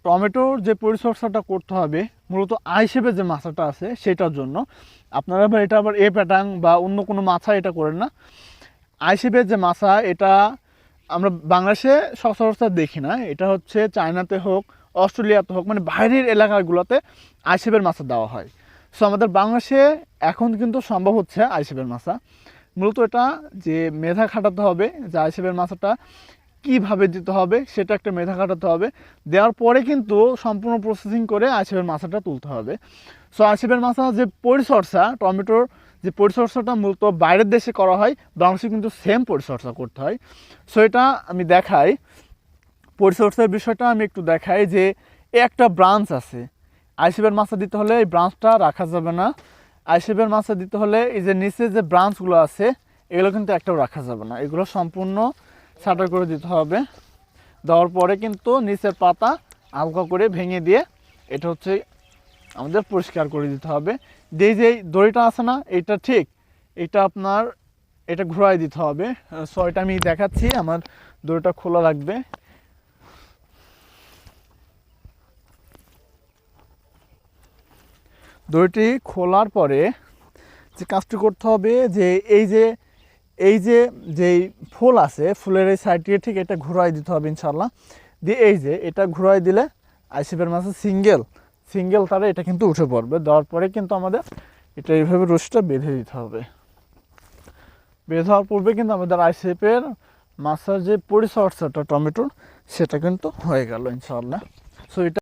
টমেটোর যে পরিচর্যাটা করতে হবে মূলত আইসেপের যে মাছটা আছে সেটার জন্য। আপনারা এটা আবার এ প্যাটাং বা অন্য কোনো মাছা এটা করেন না। আইসেপের যে মাছা এটা আমরা বাংলাদেশে সচরাচর দেখি না, এটা হচ্ছে চায়নাতে হোক অস্ট্রেলিয়াতে হোক মানে বাইরের এলাকাগুলোতে আইসেপের মাছা দেওয়া হয়। সো আমাদের বাংলাদেশে এখন কিন্তু সম্ভব হচ্ছে আইসেপের মাছা। মূলত এটা যে মেধা খাটাতে হবে যে আইসেপের মাছটা কীভাবে দিতে হবে সেটা একটা মেধা খাটাতে হবে। দেওয়ার পরে কিন্তু সম্পূর্ণ প্রসেসিং করে আইসেপের মাছটা তুলতে হবে। সো আইসেপের মাছা যে পরিচর্যা টমেটোর যে পরিচর্যাটা মূলত বাইরের দেশে করা হয়, বাংলাদেশে কিন্তু সেম পরিচর্যা করতে হয়। সো এটা আমি দেখাই, পরিচর্যার বিষয়টা আমি একটু দেখাই যে একটা ব্রাঞ্চ আছে, আইসেপের মাছা দিতে হলে এই ব্রাঞ্চটা রাখা যাবে না। আইসেপের মাছা দিতে হলে এই যে নিচে যে ব্রাঞ্চগুলো আছে এগুলো কিন্তু একটাও রাখা যাবে না, এগুলো সম্পূর্ণ ছাঁটাই করে দিতে হবে। দেওয়ার পরে কিন্তু নিচের পাতা হালকা করে ভেঙে দিয়ে এটা হচ্ছে আমাদের পরিষ্কার করে দিতে হবে। দিয়ে যে দড়িটা আছে না এইটা ঠিক এটা আপনার এটা ঘুরাই দিতে হবে। সো এটা আমি দেখাচ্ছি, আমার দড়িটা খোলা রাখবে। দড়িটি খোলার পরে যে কাজটি করতে হবে যে যেই ফুল আছে ফুলের এই সাইডটি ঠিক এটা ঘুরাই দিতে হবে ইনশাল্লাহ। দিয়ে এই যে এটা ঘুরাই দিলে আইসেপের মাছে সিঙ্গেল তারে এটা কিন্তু উঠে পড়বে। দেওয়ার পরে কিন্তু আমাদের এটা এইভাবে রশিটা বেঁধে দিতে হবে। বেঁধে হওয়ার পূর্বে কিন্তু আমাদের আইসেপের মাছের যে পরিচর্যাটা টমেটোর সেটা কিন্তু হয়ে গেল ইনশাল্লাহ। সো এটা